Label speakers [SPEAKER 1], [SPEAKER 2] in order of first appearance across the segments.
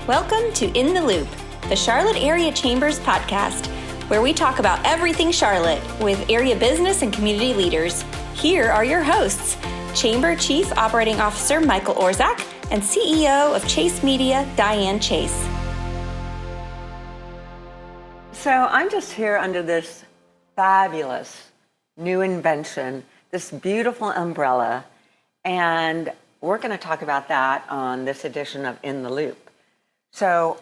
[SPEAKER 1] Welcome to In the Loop, the Charlotte Area Chambers podcast, where we talk about everything Charlotte with area business and community leaders. Here are your hosts, Chamber Chief Operating Officer Michael Orzak and CEO of Chase Media, Diane Chase.
[SPEAKER 2] So I'm just here under this fabulous new invention, this beautiful umbrella, and we're going to talk about that on this edition of In the Loop. So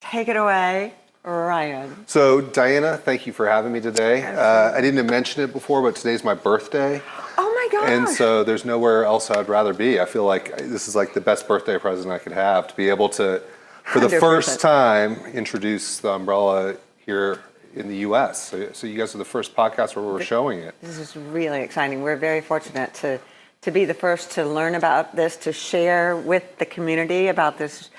[SPEAKER 2] take it away, Ryan.
[SPEAKER 3] So Diana, thank you for having me today. I didn't mention it before, but today's my birthday.
[SPEAKER 2] Oh my gosh.
[SPEAKER 3] And so there's nowhere else I'd rather be. I feel like this is like the best birthday present I could have, to be able to, for the
[SPEAKER 2] 100%.
[SPEAKER 3] first time, introduce the umbrella here in the US. So you guys are the first podcast where we're showing it.
[SPEAKER 2] This is really exciting. We're very fortunate to be the first to learn about this, to share with the community about this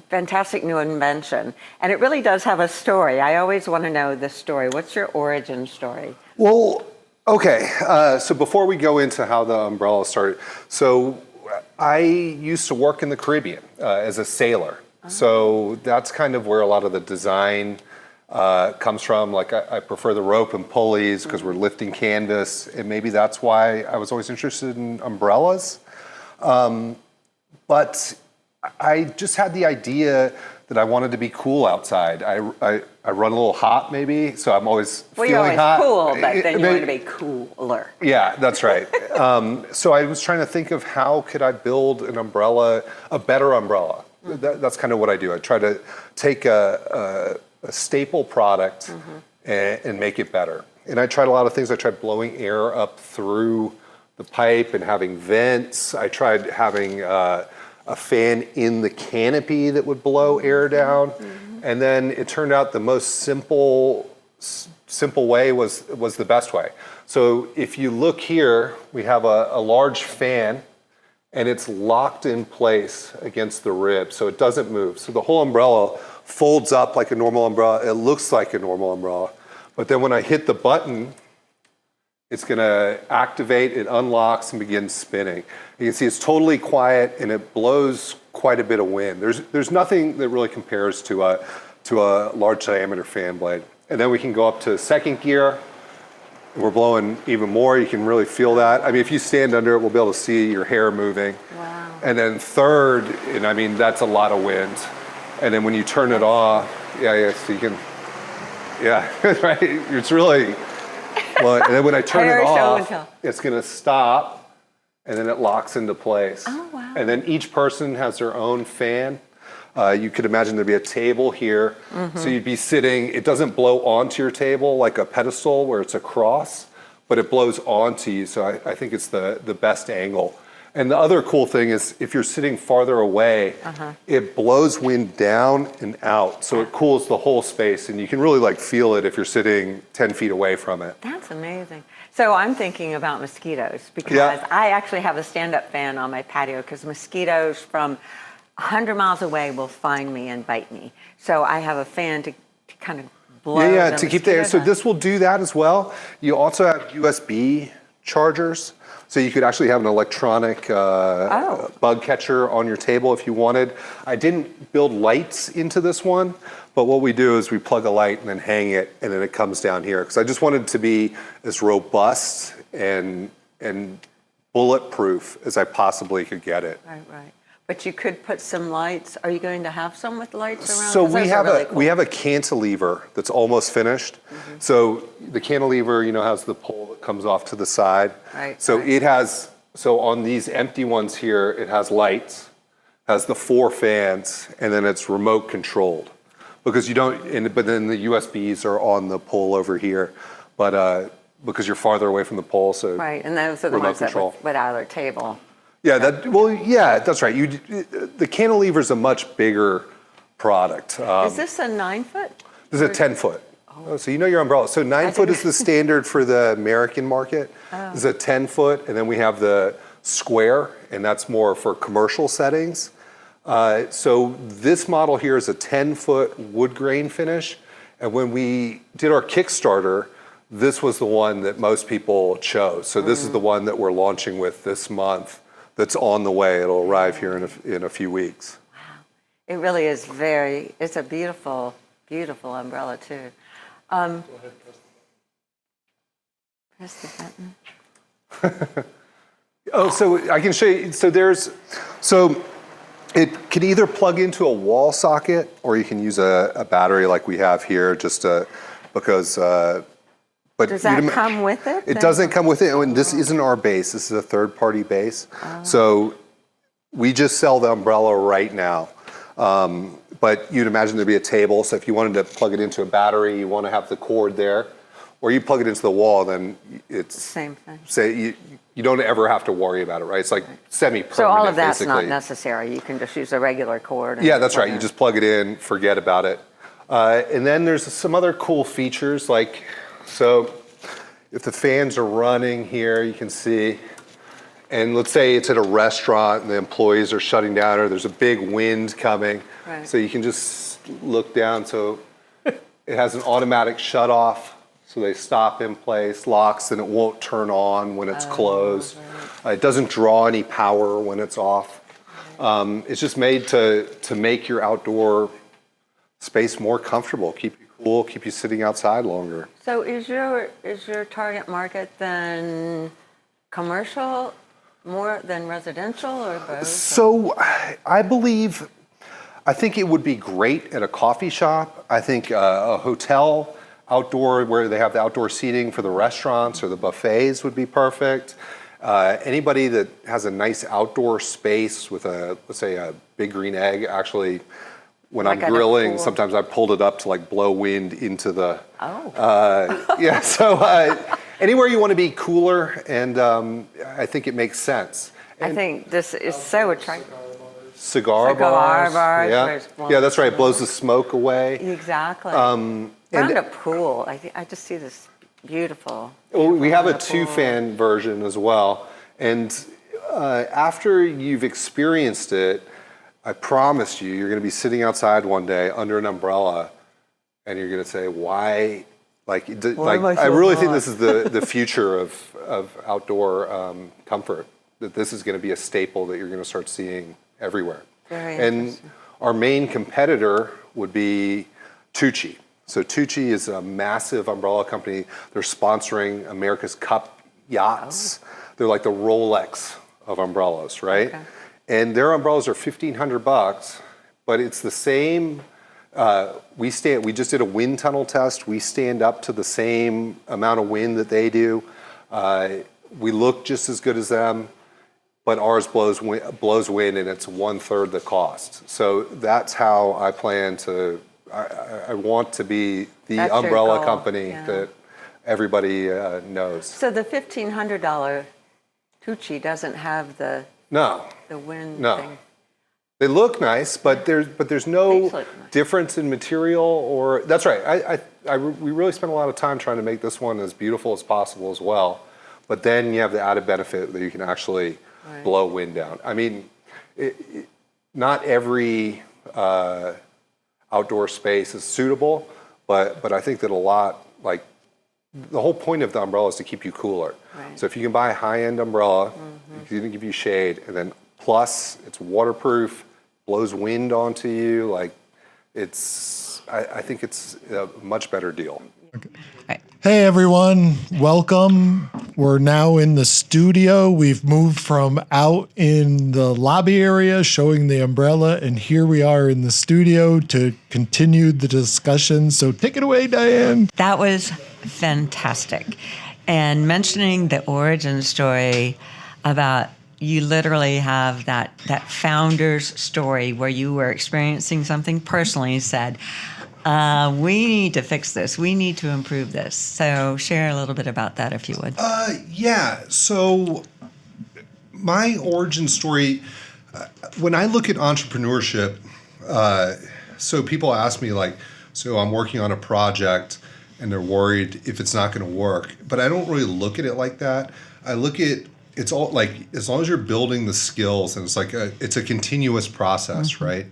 [SPEAKER 2] fantastic new invention. And it really does have a story. I always want to know the story. What's your origin story?
[SPEAKER 3] Well, okay. So before we go into how the umbrella started, so I used to work in the Caribbean as a sailor. Oh. So that's kind of where a lot of the design comes from. Like I prefer the rope and pulleys because we're lifting canvas, and maybe that's why I was always interested in umbrellas. But I just had the idea that I wanted to be cool outside. I run a little hot, maybe, so I'm always feeling hot.
[SPEAKER 2] Well, you're always cool, but then you want to be cooler.
[SPEAKER 3] Yeah, that's right. So I was trying to think of how could I build an umbrella, a better umbrella. That's kind of what I do. I try to take a staple product and make it better. And I tried a lot of things. I tried blowing air up through the pipe and having vents. I tried having a fan in the canopy that would blow air down. And then it turned out the most simple way was the best way. So if you look here, we have a large fan, and it's locked in place against the rib, so it doesn't move. So the whole umbrella folds up like a normal umbrella. It looks like a normal umbrella. But then when I hit the button, it's gonna activate, it unlocks and begins spinning. You can see it's totally quiet and it blows quite a bit of wind. There's nothing that really compares to a large diameter fan blade. And then we can go up to second gear. We're blowing even more. You can really feel that. I mean, if you stand under it, we'll be able to see your hair moving.
[SPEAKER 2] Wow.
[SPEAKER 3] And then third, and I mean, that's a lot of wind. And then when you turn it off, so you can, right, it's really, well, and then when I turn it off, it's gonna stop, and then it locks into place.
[SPEAKER 2] Oh, wow.
[SPEAKER 3] And then each person has their own fan. You could imagine there'd be a table here. So you'd be sitting, it doesn't blow onto your table like a pedestal where it's a cross, but it blows onto you. So I think it's the best angle. And the other cool thing is if you're sitting farther away, it blows wind down and out. So it cools the whole space, and you can really like feel it if you're sitting 10 feet away from it.
[SPEAKER 2] That's amazing. So I'm thinking about mosquitoes because I actually have a stand-up fan on my patio because mosquitoes from 100 miles away will find me and bite me. So I have a fan to kind of blow
[SPEAKER 3] to keep the air. So this will do that as well. You also have USB chargers. So you could actually have an electronic bug catcher on your table if you wanted. I didn't build lights into this one, but what we do is we plug a light and then hang it, and then it comes down here. Because I just wanted to be as robust and bulletproof as I possibly could get it.
[SPEAKER 2] Right. But you could put some lights. Are you going to have some with lights around?
[SPEAKER 3] So we have a cantilever that's almost finished. So the cantilever, has the pole that comes off to the side.
[SPEAKER 2] Right.
[SPEAKER 3] So it has, on these empty ones here, it has lights, has the 4 fans, and then it's remote controlled. Because you don't, but then the USBs are on the pole over here. But because you're farther away from the pole, so
[SPEAKER 2] right, and those are the ones that would out of their table.
[SPEAKER 3] Yeah, that's right. The cantilever is a much bigger product.
[SPEAKER 2] Is this a 9-foot?
[SPEAKER 3] This is a 10-foot. Oh, so you know your umbrella. So 9-foot is the standard for the American market. This is a 10-foot, and then we have the square, and that's more for commercial settings. So this model here is a 10-foot wood grain finish, and when we did our Kickstarter, this was the one that most people chose. So this is the one that we're launching with this month. That's on the way. It'll arrive here in a few weeks.
[SPEAKER 2] Wow. It really is it's a beautiful, beautiful umbrella too. Go ahead, press the button.
[SPEAKER 3] Oh, so I can show you. So it can either plug into a wall socket, or you can use a battery like we have here, because. But
[SPEAKER 2] does that come with it?
[SPEAKER 3] It doesn't come with it. And this isn't our base. This is a third-party base. Oh. So we just sell the umbrella right now. But you'd imagine there'd be a table. So if you wanted to plug it into a battery, you want to have the cord there, or you plug it into the wall, then it's
[SPEAKER 2] same thing.
[SPEAKER 3] Say you don't ever have to worry about it, right? It's like semi-permanent.
[SPEAKER 2] So all of that's
[SPEAKER 3] basically.
[SPEAKER 2] Not necessary. You can just use a regular cord.
[SPEAKER 3] Yeah, that's right. You just plug it in, forget about it. And then there's some other cool features, like, so if the fans are running here, you can see, and let's say it's at a restaurant and the employees are shutting down, or there's a big wind coming.
[SPEAKER 2] Right.
[SPEAKER 3] So you can just look down. So it has an automatic shut off. So they stop in place, locks, and it won't turn on when it's closed. Right. It doesn't draw any power when it's off. It's just made to make your outdoor space more comfortable, keep you cool, keep you sitting outside longer.
[SPEAKER 2] So is your target market then commercial more than residential, or both?
[SPEAKER 3] So I think it would be great at a coffee shop. I think a hotel outdoor, where they have the outdoor seating for the restaurants or the buffets, would be perfect. Anybody that has a nice outdoor space with let's say a big green egg, actually, when I'm grilling, sometimes I pulled it up to like blow wind into the. Oh. Yeah. So anywhere you want to be cooler, and I think it makes sense. And
[SPEAKER 2] I think this is so attractive.
[SPEAKER 3] Cigar bars.
[SPEAKER 2] Yeah.
[SPEAKER 3] Yeah, that's right. It blows the smoke away.
[SPEAKER 2] Exactly. Around a pool, I just see this beautiful.
[SPEAKER 3] Well, we have a 2-fan version as well, and after you've experienced it, I promise you're going to be sitting outside one day under an umbrella, and you're going to say, "Why?" I really think this is the future of outdoor comfort. That this is going to be a staple that you're going to start seeing everywhere.
[SPEAKER 2] Very
[SPEAKER 3] and
[SPEAKER 2] interesting.
[SPEAKER 3] Our main competitor would be Tucci. So Tucci is a massive umbrella company. They're sponsoring America's Cup yachts. Oh. They're like the Rolex of umbrellas, right? Okay. And their umbrellas are $1,500, but it's the same. We just did a wind tunnel test. We stand up to the same amount of wind that they do. We look just as good as them, but ours blows wind, and it's 1/3 the cost. So that's how I plan to. I want to be the umbrella company that everybody knows.
[SPEAKER 2] So the $1,500 Tucci doesn't have the wind thing.
[SPEAKER 3] They look nice, but there's no difference in material, or that's right. We really spent a lot of time trying to make this one as beautiful as possible as well. But then you have the added benefit that you can actually blow wind down. I mean, not every outdoor space is suitable, but I think that a lot, like, the whole point of the umbrella is to keep you cooler. Right. So if you can buy a high-end umbrella, it's going to give you shade, and then plus it's waterproof, blows wind onto you, like, I think it's a much better deal.
[SPEAKER 4] Okay. Hey everyone, welcome. We're now in the studio. We've moved from out in the lobby area showing the umbrella, and here we are in the studio to continue the discussion. So take it away, Diane.
[SPEAKER 5] That was fantastic. And mentioning the origin story about you literally have that founder's story where you were experiencing something personally and said, we need to fix this. We need to improve this. So share a little bit about that, if you would.
[SPEAKER 3] Yeah. So my origin story, when I look at entrepreneurship, so people ask me, like, so I'm working on a project and they're worried if it's not going to work. But I don't really look at it like that. I look at it's all like, as long as you're building the skills, and it's a continuous process, right?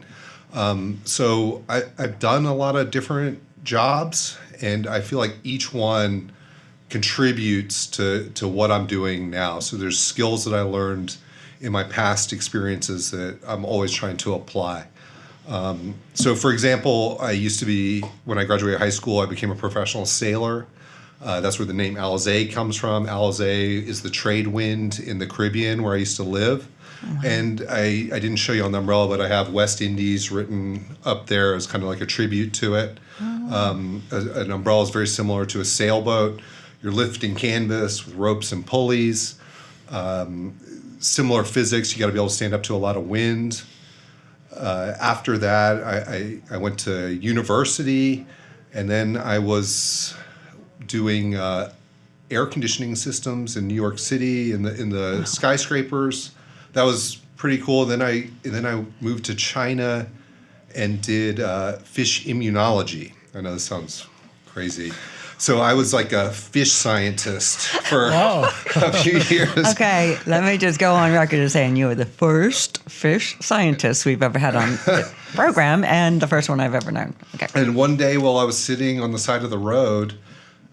[SPEAKER 3] So I've done a lot of different jobs, and I feel like each one contributes to what I'm doing now. So there's skills that I learned in my past experiences that I'm always trying to apply. So, for example, when I graduated high school, I became a professional sailor. That's where the name Alizé comes from. Alizé is the trade wind in the Caribbean where I used to live. And I didn't show you on the umbrella, but I have West Indies written up there as kind of like a tribute to it. An umbrella is very similar to a sailboat. You're lifting canvas with ropes and pulleys. Similar physics, you got to be able to stand up to a lot of wind. After that, I went to university, and then I was doing air conditioning systems in New York City in the skyscrapers. That was pretty cool. Then I moved to China and did fish immunology. I know this sounds crazy. So I was like a fish scientist for a few years.
[SPEAKER 5] Okay, let me just go on record as saying you were the first fish scientist we've ever had on the program and the first one I've ever known. Okay.
[SPEAKER 3] And one day while I was sitting on the side of the road,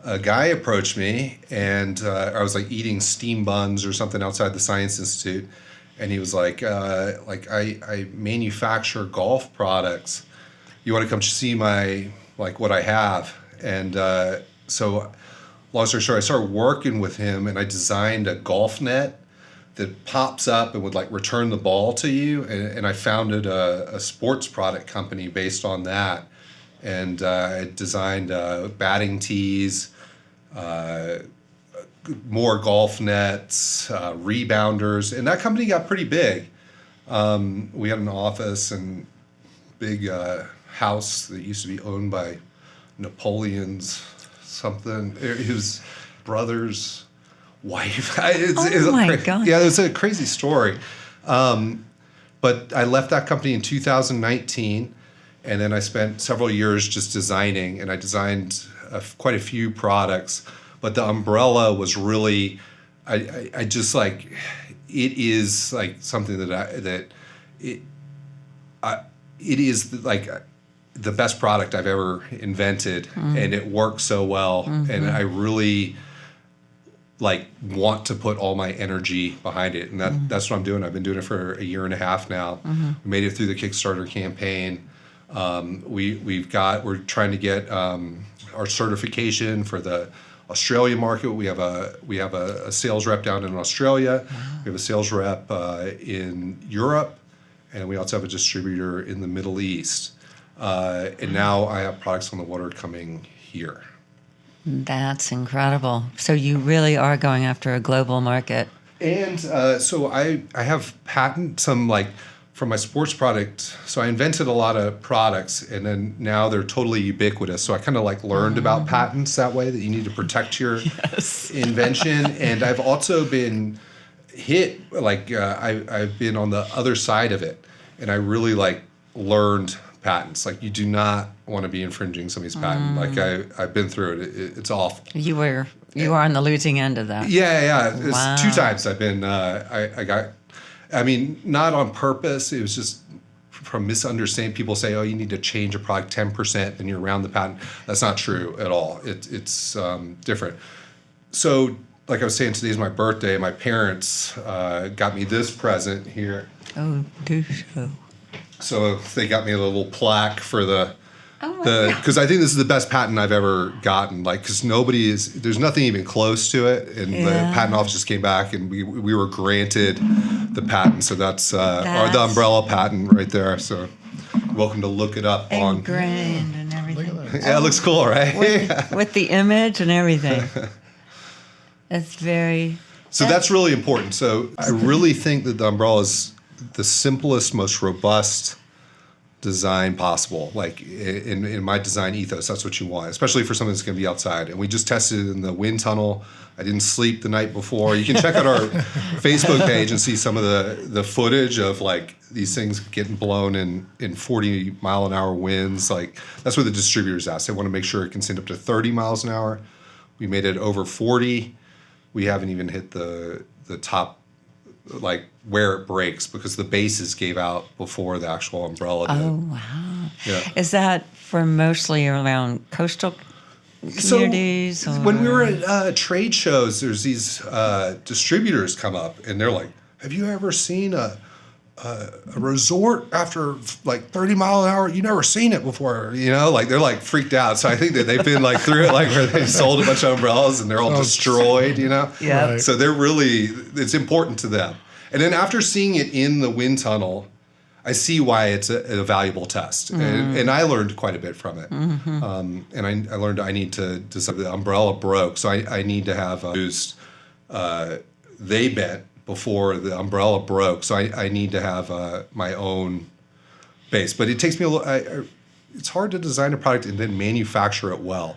[SPEAKER 3] a guy approached me, and I was like eating steam buns or something outside the Science Institute. And he was like I manufacture golf products. You want to come see what I have? And so, long story short, I started working with him, and I designed a golf net that pops up and would like return the ball to you. And I founded a sports product company based on that. And I designed batting tees, more golf nets, rebounders, and that company got pretty big. We had an office and big house that used to be owned by Napoleon's something. His brother's wife.
[SPEAKER 5] Oh my God.
[SPEAKER 3] Yeah, it was a crazy story. But I left that company in 2019, and then I spent several years just designing, and I designed quite a few products. But the umbrella was really, I just like, it is like something it is like the best product I've ever invented, and it works so well, and I really like want to put all my energy behind it, and that's what I'm doing. I've been doing it for a year and a half now. We made it through the Kickstarter campaign. We're trying to get our certification for the Australia market. We have a sales rep down in Australia. We have a sales rep in Europe, and we also have a distributor in the Middle East. And now I have products on the water coming here.
[SPEAKER 5] That's incredible. So you really are going after a global market.
[SPEAKER 3] And so I have from my sports product. So I invented a lot of products, and then now they're totally ubiquitous. So I kind of like learned about patents that way, that you need to protect your invention. And I've also been hit, I've been on the other side of it, and I really like learned patents. Like, you do not want to be infringing somebody's patent. Like I've been through it. It's awful.
[SPEAKER 5] You are on the losing end of that.
[SPEAKER 3] Yeah. It's
[SPEAKER 5] Wow.
[SPEAKER 3] 2 times I've been, not on purpose. It was just from misunderstanding. People say, oh, you need to change a product 10% and you're around the patent. That's not true at all. It's different. So, like I was saying, today's my birthday. My parents got me this present here.
[SPEAKER 5] Oh, do so.
[SPEAKER 3] So they got me a little plaque for
[SPEAKER 5] Oh,
[SPEAKER 3] because I think this is the best patent I've ever gotten. Like, because there's nothing even close to it, and the patent office just came back, and we were granted the patent. So that's the umbrella patent right there. So welcome to look it up on.
[SPEAKER 5] Ingrained and everything.
[SPEAKER 4] Look at that.
[SPEAKER 3] Yeah, it looks cool, right?
[SPEAKER 5] With the image and everything. That's very.
[SPEAKER 3] So that's really important. So I really think that the umbrella is the simplest, most robust design possible. Like in my design ethos, that's what you want, especially for something that's going to be outside. And we just tested it in the wind tunnel. I didn't sleep the night before. You can check out our Facebook page and see some of the footage of like these things getting blown in 40 mile an hour winds. Like, that's what the distributors ask. They want to make sure it can send up to 30 miles an hour. We made it over 40. We haven't even hit the top, like where it breaks, because the bases gave out before the actual umbrella did.
[SPEAKER 5] Oh, wow.
[SPEAKER 3] Yeah.
[SPEAKER 5] Is that for mostly around coastal communities?
[SPEAKER 3] So when we were at trade shows, there's these distributors come up, and they're like, have you ever seen a a resort after like 30 mile an hour. You never seen it before, like they're like freaked out. So I think that they've been like through it, like where they sold a bunch of umbrellas and they're all destroyed,
[SPEAKER 5] Yeah.
[SPEAKER 4] Right.
[SPEAKER 3] So it's important to them. And then after seeing it in the wind tunnel, I see why it's a valuable test. And I learned quite a bit from it. And I learned I need to the umbrella broke. So I need to have used, they bent before the umbrella broke. So I need to have my own base. But it takes me it's hard to design a product and then manufacture it well.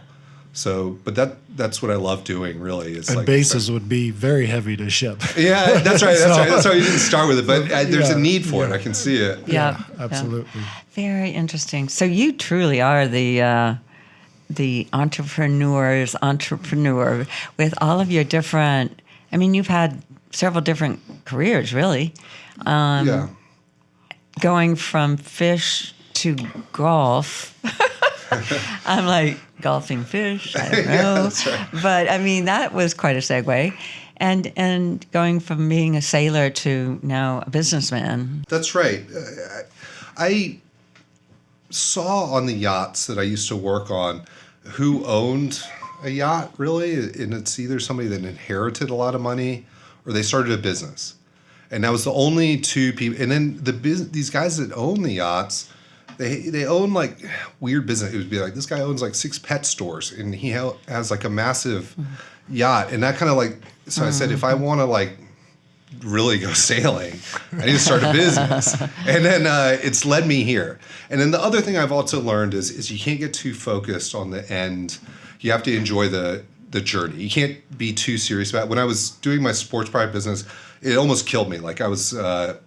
[SPEAKER 3] So, but that's what I love doing, really. Is
[SPEAKER 4] And bases would be very heavy to ship.
[SPEAKER 3] Yeah, that's right. That's why you didn't start with it. But there's a need for it. I can see it.
[SPEAKER 5] Yeah,
[SPEAKER 4] absolutely.
[SPEAKER 5] Very interesting. So you truly are the entrepreneur with all of your different. I mean, you've had several different careers, really. Going from fish to golf. I'm like, golfing fish, I don't know.
[SPEAKER 3] Yeah, that's right.
[SPEAKER 5] But I mean, that was quite a segue. And going from being a sailor to now a businessman.
[SPEAKER 3] That's right. I saw on the yachts that I used to work on who owned a yacht, really. And it's either somebody that inherited a lot of money or they started a business. And that was the only two people. And then these guys that own the yachts, they own like weird business. It would be like, this guy owns like 6 pet stores and he has like a massive yacht. And that kind of like, so I said, if I want to like really go sailing, I need to start a business. And then it's led me here. And then the other thing I've also learned is you can't get too focused on the end. You have to enjoy the journey. You can't be too serious about it. When I was doing my sports product business, it almost killed me. Like I was, I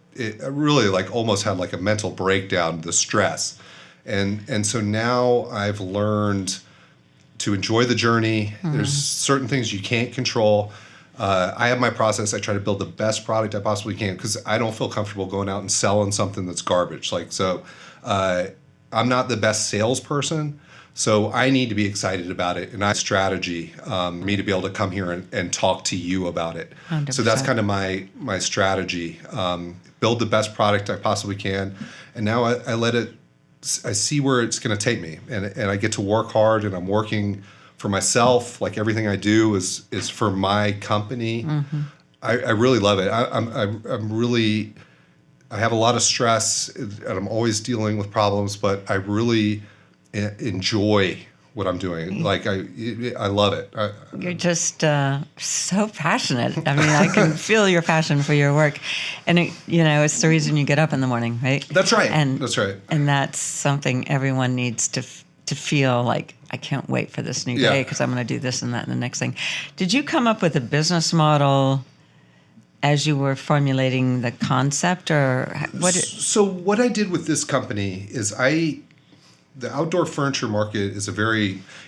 [SPEAKER 3] really like almost had like a mental breakdown, the stress. And so now I've learned to enjoy the journey. There's certain things you can't control. I have my process. I try to build the best product I possibly can because I don't feel comfortable going out and selling something that's garbage. I'm not the best salesperson, so I need to be excited about it. And I have strategy for me to be able to come here and talk to you about it.
[SPEAKER 5] 100%.
[SPEAKER 3] So that's kind of my strategy. Build the best product I possibly can. And now I see where it's going to take me. And I get to work hard and I'm working for myself. Like everything I do is for my company. I really love it. I have a lot of stress and I'm always dealing with problems, but I really enjoy what I'm doing. Like I love it.
[SPEAKER 5] You're just so passionate. I mean, I can feel your passion for your work, and it's the reason you get up in the morning, right?
[SPEAKER 3] That's right.
[SPEAKER 5] And
[SPEAKER 3] that's right.
[SPEAKER 5] And that's something everyone needs to feel like. I can't wait for this new day because I'm going to do this and that and the next thing. Did you come up with a business model as you were formulating the concept, or what?
[SPEAKER 3] So what I did with this company is the outdoor furniture market is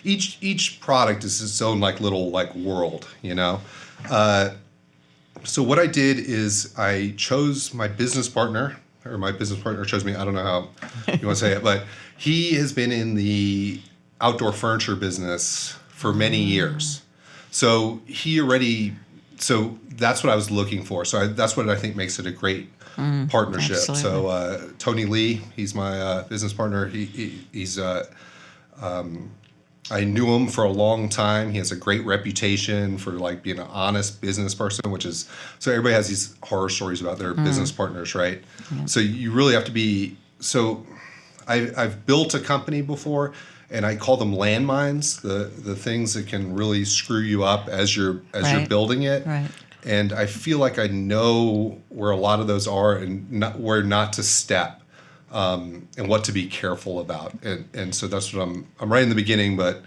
[SPEAKER 3] each product is its own like little like world, So what I did is I chose my business partner, or my business partner chose me. I don't know how you want to say it, but he has been in the outdoor furniture business for many years. So so that's what I was looking for. So that's what I think makes it a great partnership.
[SPEAKER 5] Absolutely.
[SPEAKER 3] So Tony Lee, he's my business partner. He's I knew him for a long time. He has a great reputation for like being an honest business person, so everybody has these horror stories about their business partners, right? Yeah. So you really have to be. So I've built a company before, and I call them landmines, the things that can really screw you up as you're building it. Right. And I feel like I know where a lot of those are and where not to step, and what to be careful about. And so that's what I'm right in the beginning, but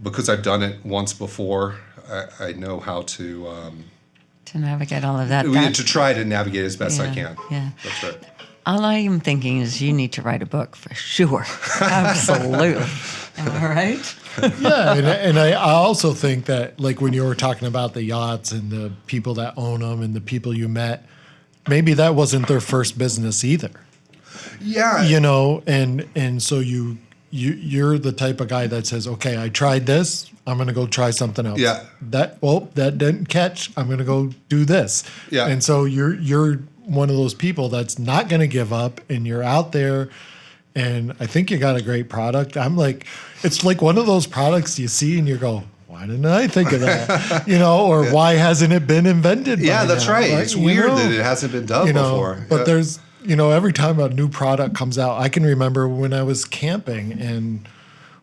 [SPEAKER 3] because I've done it once before, I know how to
[SPEAKER 5] navigate all of that.
[SPEAKER 3] To try to navigate as best I can.
[SPEAKER 5] Yeah.
[SPEAKER 3] That's right.
[SPEAKER 5] All I am thinking is you need to write a book for sure. Absolutely. Am I right?
[SPEAKER 4] Yeah, and I also think that, like, when you were talking about the yachts and the people that own them and the people you met, maybe that wasn't their first business either.
[SPEAKER 3] Yeah.
[SPEAKER 4] And so you're the type of guy that says, okay, I tried this, I'm going to go try something else.
[SPEAKER 3] Yeah.
[SPEAKER 4] That didn't catch, I'm going to go do this.
[SPEAKER 3] Yeah.
[SPEAKER 4] And so you're one of those people that's not going to give up, and you're out there, and I think you got a great product. I'm like, it's like one of those products you see and you go, why didn't I think of that? Or why hasn't it been invented?
[SPEAKER 3] Yeah, that's
[SPEAKER 4] now?
[SPEAKER 3] right. It's weird that it hasn't been done before.
[SPEAKER 4] But there's, every time a new product comes out, I can remember when I was camping and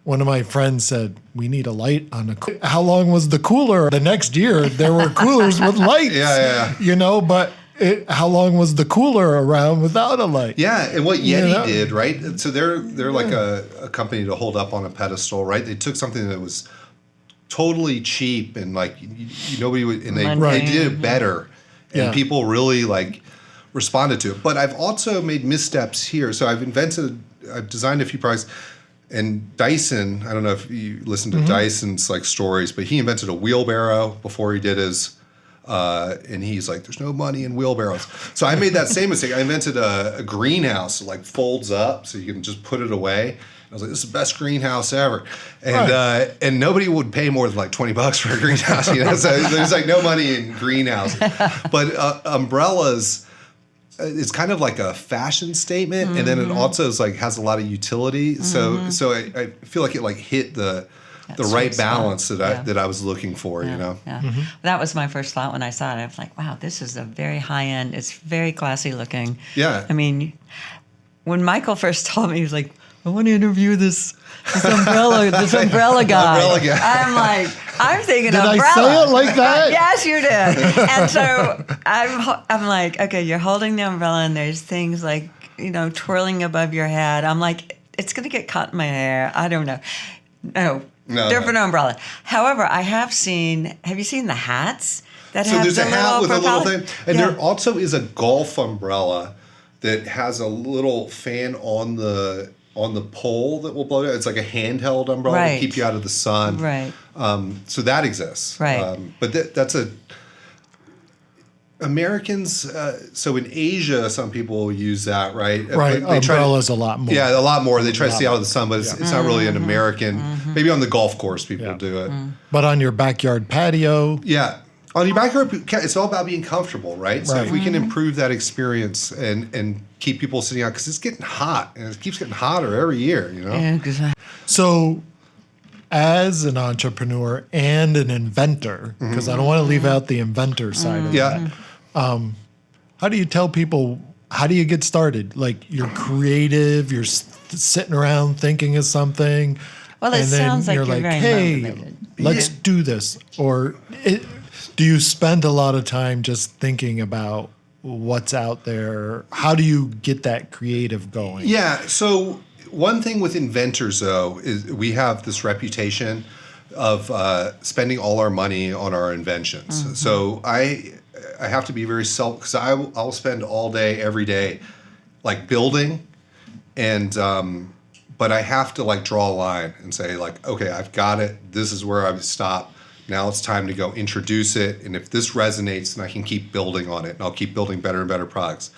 [SPEAKER 4] one of my friends said, we need a light on the How long was the cooler? The next year, there were coolers with lights.
[SPEAKER 3] Yeah.
[SPEAKER 4] But how long was the cooler around without a light?
[SPEAKER 3] Yeah, and what Yeti did, right? So they're like a company to hold up on a pedestal, right? They took something that was totally cheap and like nobody would, and they did it better, and people really like responded to it. But I've also made missteps here. So I've designed a few products. And Dyson, I don't know if you listen to Dyson's like stories, but he invented a wheelbarrow before he did his, and he's like, there's no money in wheelbarrows. So I made that same mistake. I invented a greenhouse that like folds up so you can just put it away. I was like, this is the best greenhouse ever. And and nobody would pay more than like $20 for a greenhouse, So there's like no money in greenhouses. But umbrellas, it's kind of like a fashion statement, and then it also is like has a lot of utility. So I feel like it like hit the right balance that I was looking for.
[SPEAKER 5] That was my first thought when I saw it. I was like, wow, this is a very high end. It's very classy looking.
[SPEAKER 3] Yeah.
[SPEAKER 5] I mean, when Michael first told me, he was like, I want to interview this umbrella guy.
[SPEAKER 3] Umbrella guy.
[SPEAKER 5] I'm thinking
[SPEAKER 4] did
[SPEAKER 5] umbrella.
[SPEAKER 4] I say it like that?
[SPEAKER 5] Yes, you did. And so I'm like, okay, you're holding the umbrella and there's things like, twirling above your head. I'm like, it's going to get caught in my hair. I don't know. No, different umbrella. However, have you seen the hats that have
[SPEAKER 3] there's
[SPEAKER 5] the
[SPEAKER 3] a hat with
[SPEAKER 5] propeller?
[SPEAKER 3] a little thing, and there also is a golf umbrella that has a little fan on the pole that will blow it. It's like a handheld umbrella to keep you out of the sun.
[SPEAKER 5] Right.
[SPEAKER 3] So that exists.
[SPEAKER 5] Right.
[SPEAKER 3] But that's Americans. So in Asia, some people use that, right?
[SPEAKER 4] Right. Umbrellas a lot more.
[SPEAKER 3] Yeah, a lot more. They try to stay out of the sun, but it's not really an American. Maybe on the golf course, people do it.
[SPEAKER 4] But on your backyard patio.
[SPEAKER 3] Yeah. On your backyard, it's all about being comfortable, right? So if we can improve that experience and keep people sitting out, because it's getting hot, and it keeps getting hotter every year,
[SPEAKER 5] Exactly.
[SPEAKER 4] So as an entrepreneur and an inventor, because I don't want to leave out the inventor side of it, how do you tell people, how do you get started? Like, you're creative, you're sitting around thinking of something,
[SPEAKER 5] Well, it
[SPEAKER 4] and then
[SPEAKER 5] sounds like
[SPEAKER 4] you're
[SPEAKER 5] you're
[SPEAKER 4] like,
[SPEAKER 5] very
[SPEAKER 4] hey,
[SPEAKER 5] motivated.
[SPEAKER 4] let's do this. Or do you spend a lot of time just thinking about what's out there? How do you get that creative going?
[SPEAKER 3] Yeah. So one thing with inventors, though, is we have this reputation of spending all our money on our inventions. So I have to be very because I'll spend all day, every day, like building, and but I have to like draw a line and say like, okay, I've got it. This is where I would stop. Now it's time to go introduce it, and if this resonates, then I can keep building on it, and I'll keep building better and better products.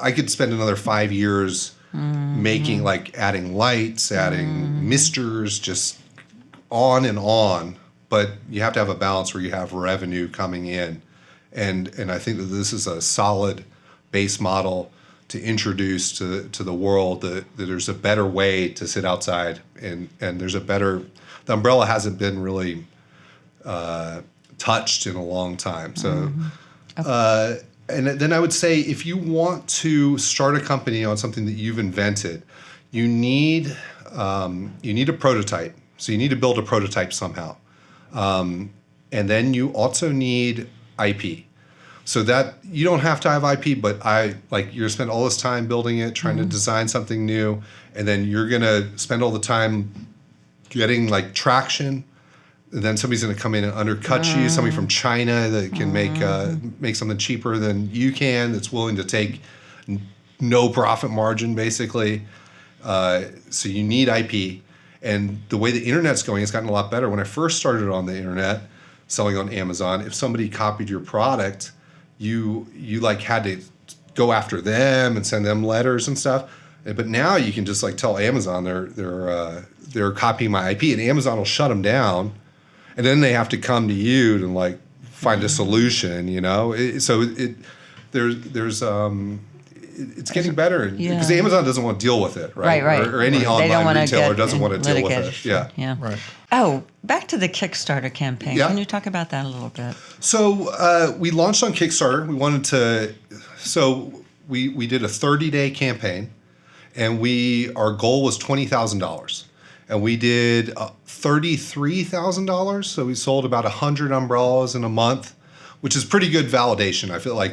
[SPEAKER 3] I could spend another 5 years making, like, adding lights, adding misters, just on, but you have to have a balance where you have revenue coming in, and I think that this is a solid base model to introduce to the world that there's a better way to sit outside, and there's a better. The umbrella hasn't been really touched in a long time. So, and then I would say if you want to start a company on something that you've invented, you need a prototype. So you need to build a prototype somehow, and then you also need IP. So that you don't have to have IP, but you're spend all this time building it, trying to design something new, and then you're gonna spend all the time getting like traction. And then somebody's going to come in and undercut you. Somebody from China that can make something cheaper than you can. That's willing to take no profit margin, basically. So you need IP. And the way the internet's going, it's gotten a lot better. When I first started on the internet, selling on Amazon, if somebody copied your product, you like had to go after them and send them letters and stuff. But now you can just like tell Amazon they're copying my IP, and Amazon will shut them down. And then they have to come to you to like find a solution, there's it's getting better because Amazon doesn't want to deal with it, right?
[SPEAKER 5] Right.
[SPEAKER 3] Or any online retailer doesn't want to deal with it.
[SPEAKER 5] Yeah.
[SPEAKER 4] Right.
[SPEAKER 5] Oh, back to the Kickstarter campaign.
[SPEAKER 3] Yeah.
[SPEAKER 5] Can you talk about that a little bit?
[SPEAKER 3] So we launched on Kickstarter. We wanted to, we did a 30-day campaign, and our goal was $20,000, and we did $33,000. So we sold about 100 umbrellas in a month, which is pretty good validation. I feel like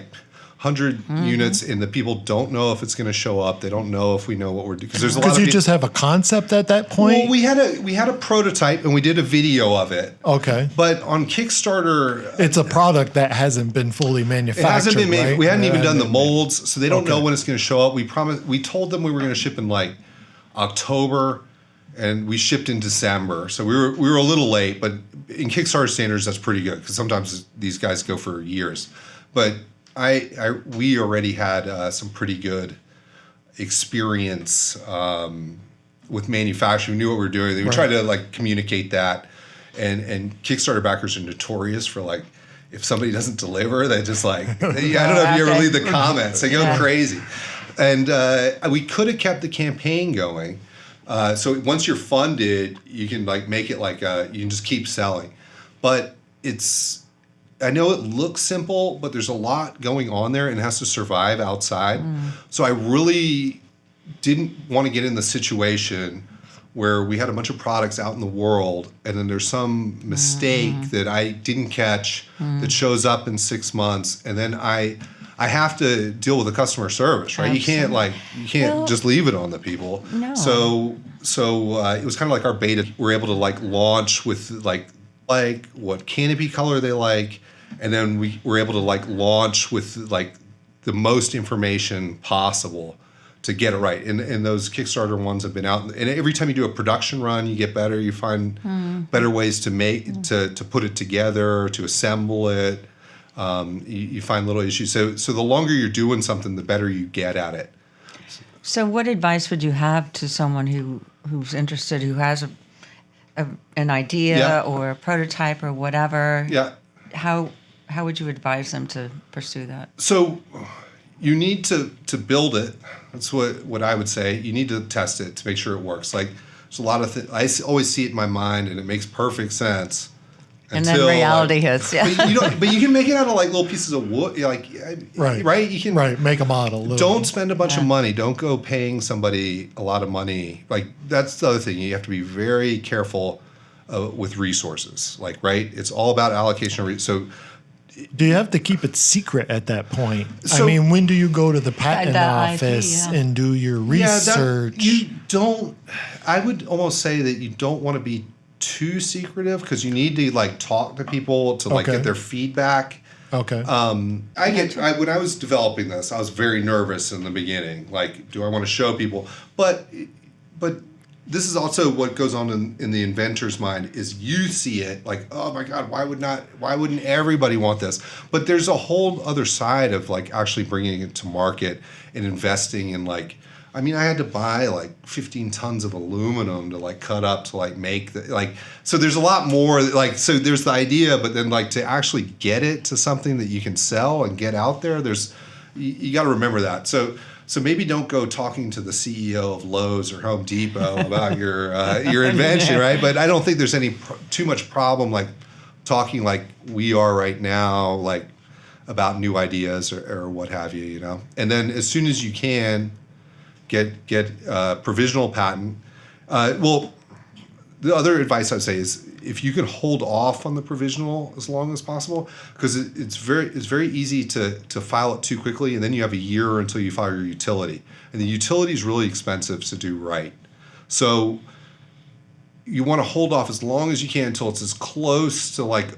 [SPEAKER 3] 100 units, and the people don't know if it's going to show up. They don't know if we know what we're doing, because there's a lot of
[SPEAKER 4] Because you just have a concept at that point.
[SPEAKER 3] Well, we had a prototype, and we did a video of it.
[SPEAKER 4] Okay.
[SPEAKER 3] But on Kickstarter,
[SPEAKER 4] It's a product that hasn't been fully manufactured.
[SPEAKER 3] it hasn't been made.
[SPEAKER 4] Right?
[SPEAKER 3] We hadn't even done the
[SPEAKER 4] been
[SPEAKER 3] molds, so they don't know
[SPEAKER 4] Okay.
[SPEAKER 3] when it's going to show up. We told them we were going to ship in like October, and we shipped in December. So we were a little late, but in Kickstarter standards, that's pretty good, because sometimes these guys go for years. But we already had some pretty good experience with manufacturing. We knew what we were doing. We tried to like communicate that, and Kickstarter backers are notorious for like, if somebody doesn't deliver, they just like, I don't know if you ever read the comments, they go crazy. And we could have kept the campaign going. So once you're funded, you can like make it like you can just keep selling. But I know it looks simple, but there's a lot going on there, and it has to survive outside. So I really didn't want to get in the situation where we had a bunch of products out in the world, and then there's some mistake that I didn't catch that shows up in 6 months, and then I have to deal with the customer service, right?
[SPEAKER 5] Absolutely.
[SPEAKER 3] You can't just leave it on the people.
[SPEAKER 5] No.
[SPEAKER 3] So it was kind of like our beta. We're able to like launch with like what canopy color they like. And then we were able to like launch with like the most information possible to get it right. And those Kickstarter ones have been out. And every time you do a production run, you get better. You find better ways to make to put it together, to assemble it. You find little issues. So the longer you're doing something, the better you get at it.
[SPEAKER 5] So what advice would you have to someone who's interested, who has an idea or a prototype or whatever?
[SPEAKER 3] Yeah.
[SPEAKER 5] How would you advise them to pursue that?
[SPEAKER 3] So you need to build it. That's what I would say. You need to test it to make sure it works. Like there's a lot of things. I always see it in my mind, and it makes perfect sense.
[SPEAKER 5] And then reality hits. Yeah.
[SPEAKER 3] But you can make it out of like little pieces of wood. Right. You can
[SPEAKER 4] make a model.
[SPEAKER 3] Don't spend a bunch of money. Don't go paying somebody a lot of money. Like that's the other thing. You have to be very careful with resources. Like it's all about allocation. So.
[SPEAKER 4] Do you have to keep it secret at that point? I mean, when do you go to the patent office and do your research?
[SPEAKER 3] You don't. I would almost say that you don't want to be too secretive, because you need to like talk to people to like get their feedback.
[SPEAKER 4] Okay.
[SPEAKER 3] When I was developing this, I was very nervous in the beginning. Like, do I want to show people? But this is also what goes on in the inventor's mind, is you see it like, oh my God, why wouldn't everybody want this? But there's a whole other side of like actually bringing it to market and investing in like, I mean, I had to buy like 15 tons of aluminum to like cut up to like make so there's a lot more like, so there's the idea, but then like to actually get it to something that you can sell and get out there, you got to remember that. So maybe don't go talking to the CEO of Lowe's or Home Depot about your invention, right? But I don't think there's too much problem like talking like we are right now, like about new ideas or what have you, you know. And then as soon as you can get provisional patent. Well, the other advice I'd say is if you can hold off on the provisional as long as possible, because it's very easy to file it too quickly, and then you have a year until you file your utility, and the utility is really expensive to do right. So you want to hold off as long as you can until it's as close to like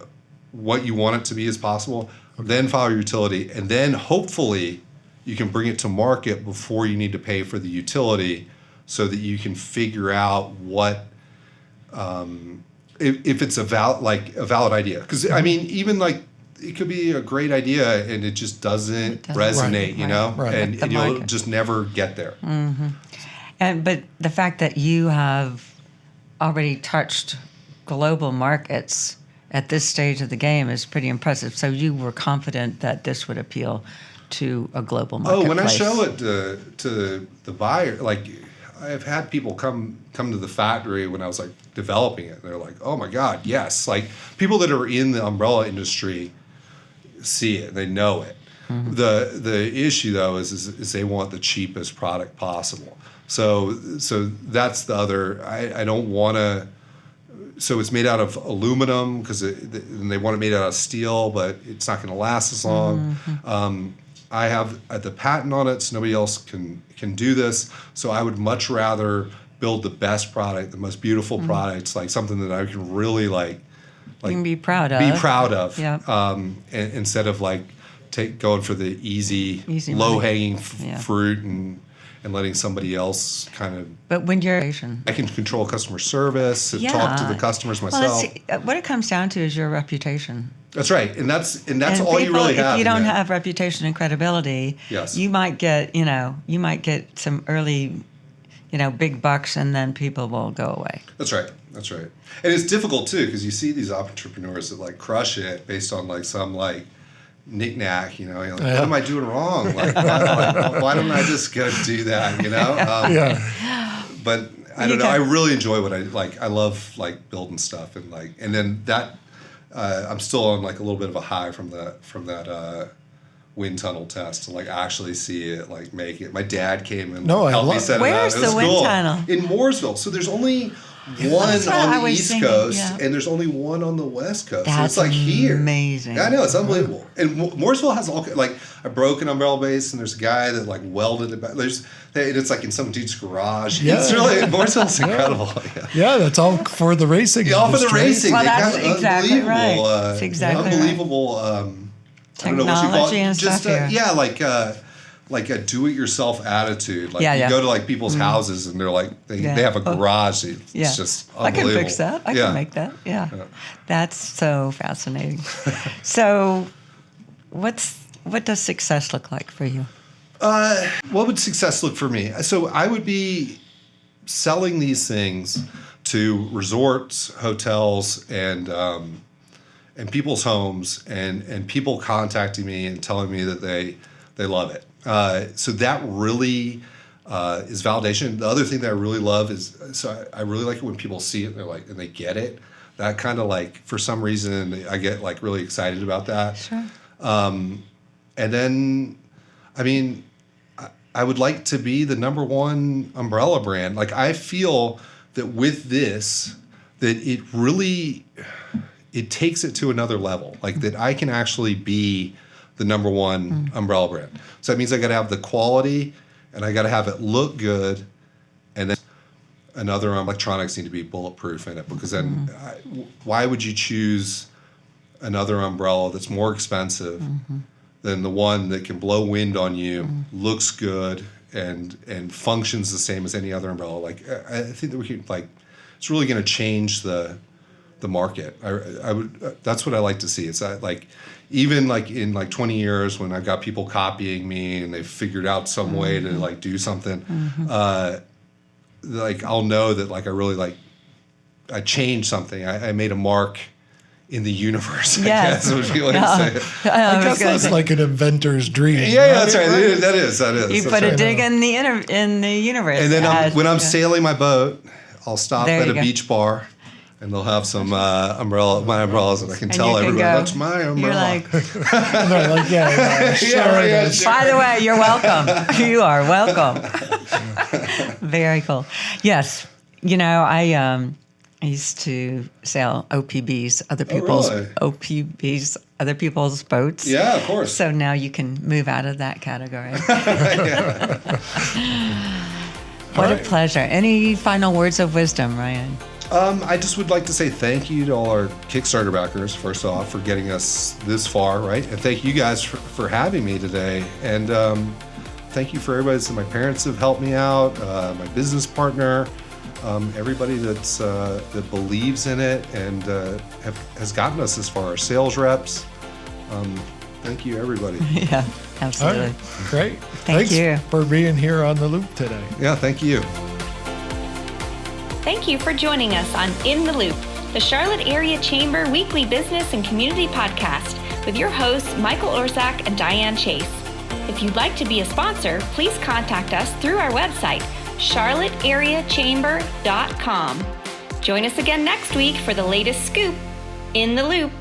[SPEAKER 3] what you want it to be as possible. Then file your utility, and then hopefully you can bring it to market before you need to pay for the utility, so that you can figure out what. If it's a valid idea, because I mean, even like it could be a great idea and it just doesn't resonate, you know, and you'll just never get there.
[SPEAKER 5] Mm-hmm. But the fact that you have already touched global markets at this stage of the game is pretty impressive. So you were confident that this would appeal to a global marketplace?
[SPEAKER 3] Oh, when I show it to the buyer, like I've had people come to the factory when I was like developing it. They're like, "Oh my God, yes!" Like people that are in the umbrella industry see it, they know it. Mm-hmm. The issue though is they want the cheapest product possible. So that's the other. I don't want to. So it's made out of aluminum because they want it made out of steel, but it's not going to last as long. Mm-hmm. I have the patent on it, so nobody else can do this. So I would much rather build the best product, the most beautiful products, like something that I can really like
[SPEAKER 5] you can be proud of.
[SPEAKER 3] Yeah. Instead of like going for the easy low hanging fruit and letting somebody else kind of.
[SPEAKER 5] But when you're,
[SPEAKER 3] I can control customer service and talk to the customers myself.
[SPEAKER 5] Well, what it comes down to is your reputation.
[SPEAKER 3] That's right, and that's all you really have.
[SPEAKER 5] If you don't have reputation and credibility, you might get some early, big bucks, and then people will go away.
[SPEAKER 3] That's right. And it's difficult too because you see these entrepreneurs that like crush it based on like some like knick-knack, you're like, what am I doing wrong? Like, why don't I just go do that? But I don't know. I really enjoy what I like. I love like building stuff and then that. I'm still on like a little bit of a high from that wind tunnel test to like actually see it like make it. My dad came and helped me set it up.
[SPEAKER 5] Where's the wind tunnel?
[SPEAKER 3] In Mooresville. So there's only one on the East Coast and there's only one on the West Coast.
[SPEAKER 5] That's
[SPEAKER 3] so it's like here.
[SPEAKER 5] Amazing.
[SPEAKER 3] Yeah, I know, it's unbelievable. And Mooresville has all like I broke an umbrella base and there's a guy that like welded it back. It's like in some dude's garage. Yeah. It's really Mooresville's incredible.
[SPEAKER 4] Yeah, that's all for the racing.
[SPEAKER 3] Yeah, all for the racing.
[SPEAKER 5] Well, that's exactly right.
[SPEAKER 3] That's
[SPEAKER 5] exactly
[SPEAKER 3] unbelievable.
[SPEAKER 5] Technology and
[SPEAKER 3] just,
[SPEAKER 5] stuff here.
[SPEAKER 3] Like a do-it-yourself attitude. Like you go to like people's houses and they're like they have a garage. It's just unbelievable.
[SPEAKER 5] I can fix that. I can make that. Yeah. That's so fascinating. So, what does success look like for you?
[SPEAKER 3] What would success look for me? So I would be selling these things to resorts, hotels, and people's homes, and people contacting me and telling me that they love it. So that really is validation. The other thing that I really love is I really like it when people see it and they're like and they get it. That kind of like for some reason I get like really excited about that.
[SPEAKER 5] Sure.
[SPEAKER 3] And then, I mean, I would like to be the number one umbrella brand. Like I feel that with this, that it takes it to another level. Like that I can actually be the number one umbrella brand. So that means I got to have the quality and I got to have it look good. And then another electronics need to be bulletproof in it because then why would you choose another umbrella that's more expensive than the one that can blow wind on you, looks good, and functions the same as any other umbrella? Like I think that we could like it's really going to change the market. I would that's what I like to see. It's like even like in like 20 years when I've got people copying me and they've figured out some way to like do something, like I'll know that like I really like I changed something. I made a mark in the universe, I guess would be what I'd say.
[SPEAKER 4] I guess that's like an inventor's dream.
[SPEAKER 3] Yeah, that's right. That is.
[SPEAKER 5] You put a dig in the universe.
[SPEAKER 3] And then when I'm sailing my boat, I'll stop at a beach bar, and they'll have some my umbrellas, and I can tell everybody that's my umbrella.
[SPEAKER 5] You're like,
[SPEAKER 3] sure.
[SPEAKER 5] By the way, you're welcome. You are welcome. Very cool. Yes, I used to sell OPBs, other people's boats.
[SPEAKER 3] Yeah, of course.
[SPEAKER 5] So now you can move out of that category. What a pleasure. Any final words of wisdom, Ryan?
[SPEAKER 3] I just would like to say thank you to all our Kickstarter backers, first off, for getting us this far, right? And thank you guys for having me today. And thank you for everybody. So my parents have helped me out, my business partner, everybody that believes in it and has gotten us this far. Our sales reps. Thank you, everybody.
[SPEAKER 5] Yeah, absolutely.
[SPEAKER 4] Right. Great.
[SPEAKER 5] Thanks
[SPEAKER 4] you for being here on The Loop today.
[SPEAKER 3] Yeah, thank you.
[SPEAKER 1] Thank you for joining us on In the Loop, the Charlotte Area Chamber weekly business and community podcast with your hosts, Michael Orsak and Diane Chase. If you'd like to be a sponsor, please contact us through our website, charlotteareachamber.com. Join us again next week for the latest scoop in the loop.